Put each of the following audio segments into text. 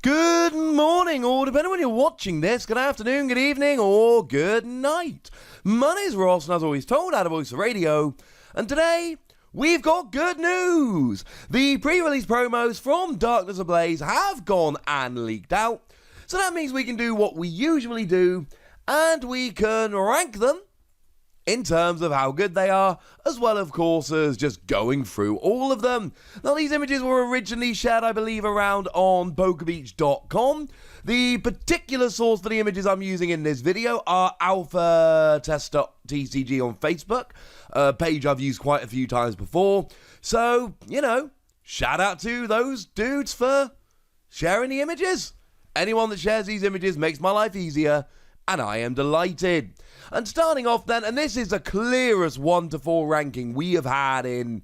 Good morning, or depending on when you're watching this, good afternoon, good evening, or good night. My name's Ross, and as always told, out of Voice of Radio, and today, we've got good news. The pre-release promos from Darkness Ablaze have gone and leaked out, so that means we can do what we usually do, and we can rank them in terms of how good they are, as well, of course, as just going through all of them. Now, these images were originally shared, I believe, around on pokebeach.com. The particular source for the images I'm using in this video are alphatest.tcg on Facebook, a page I've used quite a few times before. So, shout out to those dudes for sharing the images. Anyone that shares these images makes my life easier, and I am delighted. And starting off then, and this is the clearest 1 to 4 ranking we have had in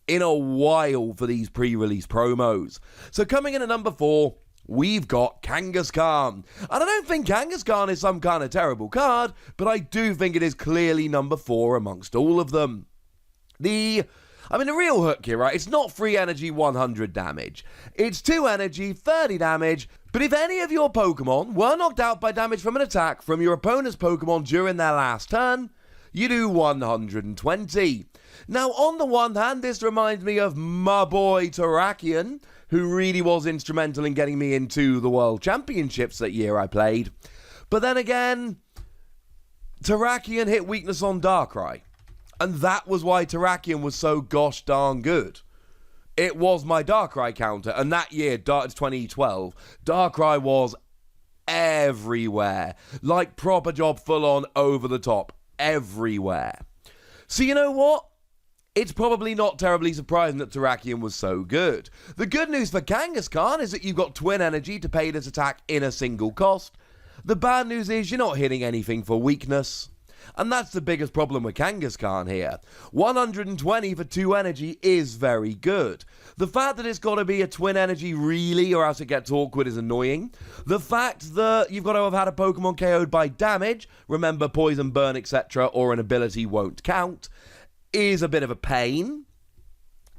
a while for these pre-release promos. So coming in at number 4, we've got KANGASIKAN. And I don't think KANGASIKAN is some kind of terrible card, but I do think it is clearly number 4 amongst all of them. The real hook here, right? It's not free energy 100 damage. It's 2 energy, 30 damage. But if any of your Pokemon were knocked out by damage from an attack from your opponent's Pokemon during their last turn, you do 120. Now, on the one hand, this reminds me of my boy Terrakion, who really was instrumental in getting me into the World Championships that year I played. But then again, Terrakion hit weakness on Darkrai. And that was why Terrakion was so gosh darn good. It was my Darkrai counter, and that year, 2012, Darkrai was everywhere. Like proper job, full on, over the top, everywhere. So you know what? It's probably not terribly surprising that Terrakion was so good. The good news for KANGASIKAN is that you've got twin energy to pay this attack in a single cost. The bad news is you're not hitting anything for weakness. And that's the biggest problem with KANGASIKAN here. 120 for 2 energy is very good. The fact that it's got to be a twin energy really, or else it gets awkward, is annoying. The fact that you've got to have had a Pokemon KO'd by damage, remember poison, burn, etc., or an ability won't count, is a bit of a pain.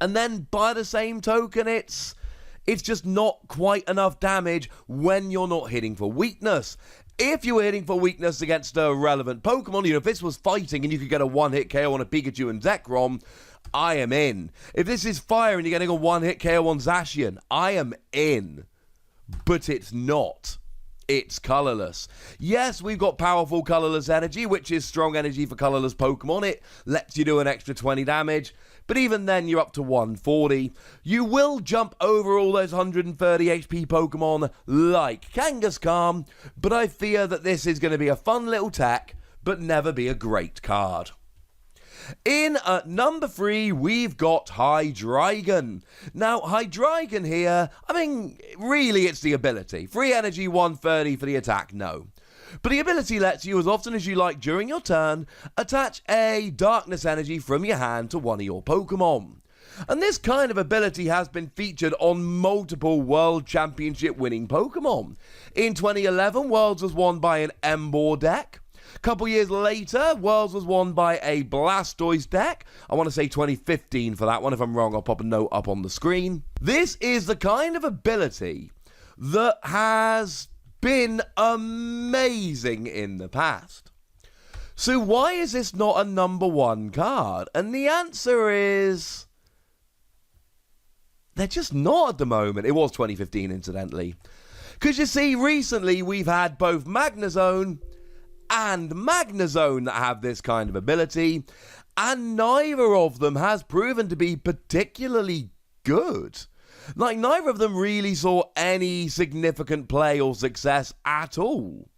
And then by the same token, it's just not quite enough damage when you're not hitting for weakness. If you were hitting for weakness against a relevant Pokemon, if this was fighting and you could get a one-hit KO on a Pikachu and Zekrom, I am in. If this is fire and you're getting a one-hit KO on Zacian, I am in. But it's not. It's colorless. Yes, we've got powerful colorless energy, which is strong energy for colorless Pokemon. It lets you do an extra 20 damage. But even then, you're up to 140. You will jump over all those 130 HP Pokemon like KANGASIKAN, but I fear that this is going to be a fun little tech, but never be a great card. In at number 3, we've got Hydreigon. Now, Hydreigon here, really it's the ability. Free energy 130 for the attack, no. But the ability lets you, as often as you like during your turn, attach a darkness energy from your hand to one of your Pokemon. And this kind of ability has been featured on multiple World Championship winning Pokemon. In 2011, Worlds was won by an Emboar deck. A couple years later, Worlds was won by a Blastoise deck. I want to say 2015 for that one. If I'm wrong, I'll pop a note up on the screen. This is the kind of ability that has been amazing in the past. So why is this not a number 1 card? And the answer is they're just not at the moment. It was 2015, incidentally. Because you see, recently we've had both Magnezone and Magnezone that have this kind of ability, and neither of them has proven to be particularly good. Like, neither of them really saw any significant play or success at all.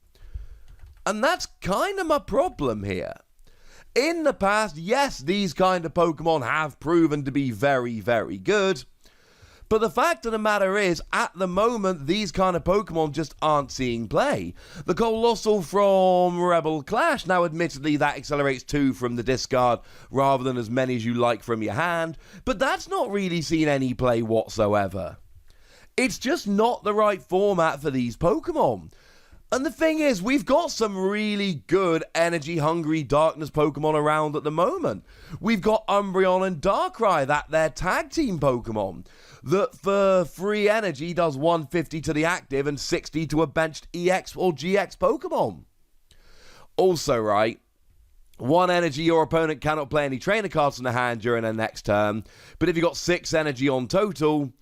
And that's kind of my problem here. In the past, yes, these kind of Pokemon have proven to be very, very good. But the fact of the matter is, at the moment, these kind of Pokemon just aren't seeing play. The Colossal from Rebel Clash, now admittedly that accelerates 2 from the discard rather than as many as you like from your hand, but that's not really seen any play whatsoever. It's just not the right format for these Pokemon. And the thing is, we've got some really good energy-hungry darkness Pokemon around at the moment. We've got Umbreon and Darkrai, that their tag team Pokemon, that for free energy does 150 to the active and 60 to a benched EX or GX Pokemon. Also, right, 1 energy, your opponent cannot play any trainer cards from the hand during their next turn, but if you got 6 energy on total,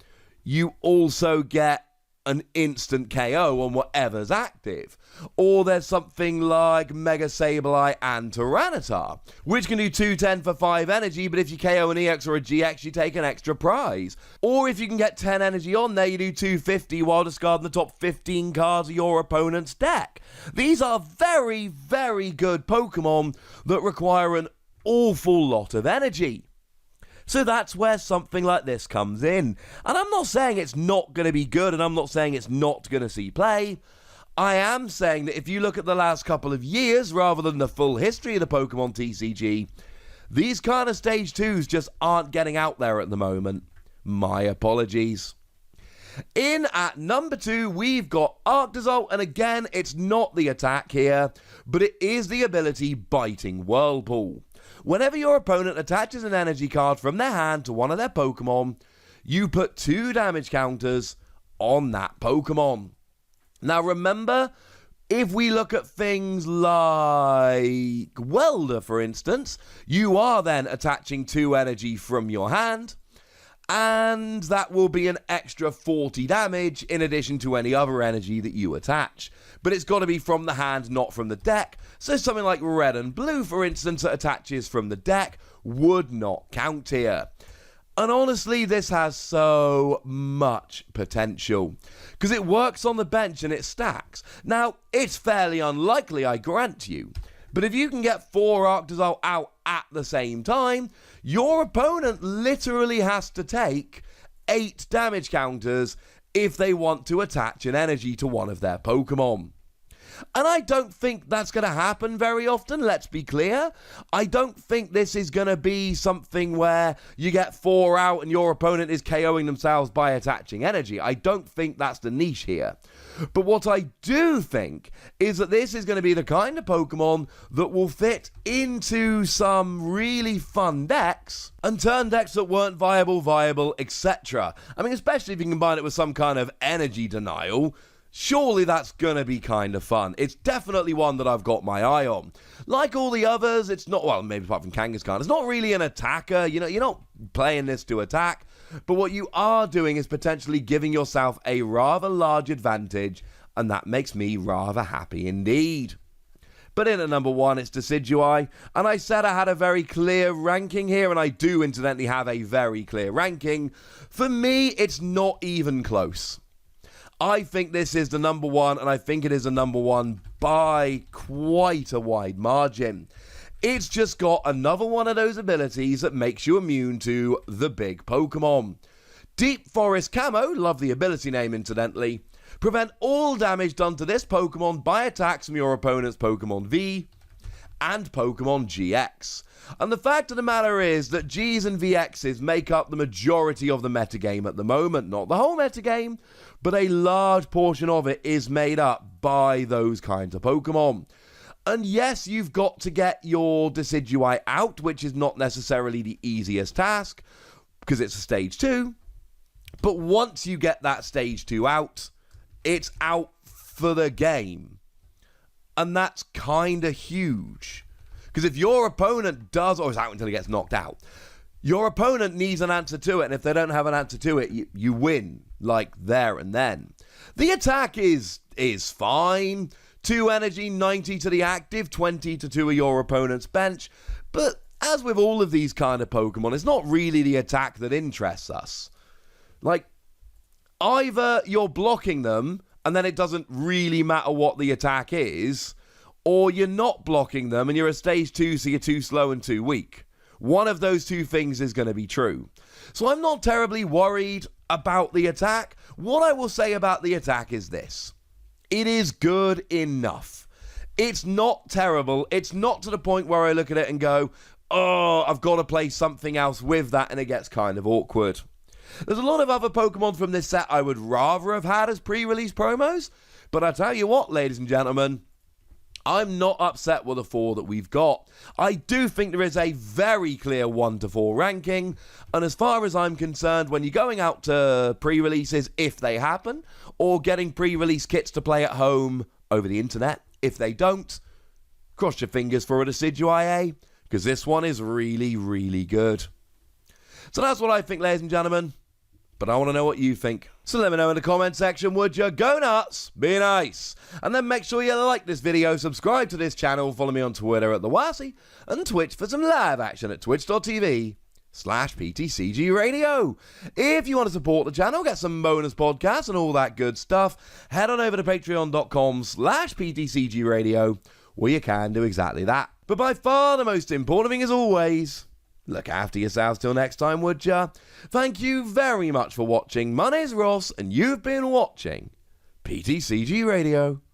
you also get an instant KO on whatever's active. Or there's something like Mega Sableye and Tyranitar, which can do 210 for 5 energy, but if you KO an EX or a GX, you take an extra prize. Or if you can get 10 energy on there, you do 250 while discarding the top 15 cards of your opponent's deck. These are very, very good Pokemon that require an awful lot of energy. So that's where something like this comes in. And I'm not saying it's not going to be good, and I'm not saying it's not going to see play. I am saying that if you look at the last couple of years, rather than the full history of the Pokemon TCG, these kind of Stage 2s just aren't getting out there at the moment. My apologies. In at number 2, we've got Arctozolt, and again, it's not the attack here, but it is the ability Biting Whirlpool. Whenever your opponent attaches an energy card from their hand to one of their Pokemon, you put 2 damage counters on that Pokemon. Now remember, if we look at things like Welder, for instance, you are then attaching 2 energy from your hand, and that will be an extra 40 damage in addition to any other energy that you attach. But it's got to be from the hand, not from the deck. So something like Red and Blue, for instance, that attaches from the deck would not count here. And honestly, this has so much potential, because it works on the bench and it stacks. Now, it's fairly unlikely, I grant you, but if you can get 4 Arctozolt out at the same time, your opponent literally has to take 8 damage counters if they want to attach an energy to one of their Pokemon. And I don't think that's going to happen very often, let's be clear. I don't think this is going to be something where you get 4 out and your opponent is KOing themselves by attaching energy. I don't think that's the niche here. But what I do think is that this is going to be the kind of Pokemon that will fit into some really fun decks and turn decks that weren't viable, etc. I mean, especially if you combine it with some kind of energy denial. Surely that's going to be kind of fun. It's definitely one that I've got my eye on. Like all the others, it's not, well, maybe apart from Kangaskhan, it's not really an attacker. You know, you're not playing this to attack. But what you are doing is potentially giving yourself a rather large advantage, and that makes me rather happy indeed. But in at number 1, it's Decidueye, and I said I had a very clear ranking here, and I do incidentally have a very clear ranking. For me, it's not even close. I think this is the number 1, and I think it is the number 1 by quite a wide margin. It's just got another one of those abilities that makes you immune to the big Pokemon. Deep Forest Camo, love the ability name incidentally, prevent all damage done to this Pokemon by attacks from your opponent's Pokemon V and Pokemon GX. And the fact of the matter is that Gs and VXs make up the majority of the metagame at the moment. Not the whole metagame, but a large portion of it is made up by those kinds of Pokemon. And yes, you've got to get your Decidueye out, which is not necessarily the easiest task, because it's a Stage 2. But once you get that Stage 2 out, it's out for the game. And that's kind of huge. Because if your opponent does, or is out until he gets knocked out, your opponent needs an answer to it, and if they don't have an answer to it, you win, like there and then. The attack is fine. 2 energy, 90 to the active, 20 to 2 of your opponent's bench. But as with all of these kind of Pokemon, it's not really the attack that interests us. Like, either you're blocking them, and then it doesn't really matter what the attack is, or you're not blocking them and you're a Stage 2, so you're too slow and too weak. One of those two things is going to be true. So I'm not terribly worried about the attack. What I will say about the attack is this. It is good enough. It's not terrible. It's not to the point where I look at it and go, oh, I've got to play something else with that, and it gets kind of awkward. There's a lot of other Pokemon from this set I would rather have had as pre-release promos, but I tell you what, ladies and gentlemen, I'm not upset with the 4 that we've got. I do think there is a very clear 1 to 4 ranking, and as far as I'm concerned, when you're going out to pre-releases, if they happen, or getting pre-release kits to play at home over the internet, if they don't, cross your fingers for a Decidueye, because this one is really, really good. So that's what I think, ladies and gentlemen. But I want to know what you think. So let me know in the comment section, would you? Go nuts, be nice. And then make sure you like this video, subscribe to this channel, follow me on Twitter at TheWassy, and Twitch for some live action at twitch.tv/PTCGRadio. If you want to support the channel, get some bonus podcasts and all that good stuff, head on over to patreon.com/PTCGRadio, where you can do exactly that. But by far the most important thing is always, look after yourselves till next time, would ya? Thank you very much for watching. My name's Ross, and you've been watching PTCG Radio.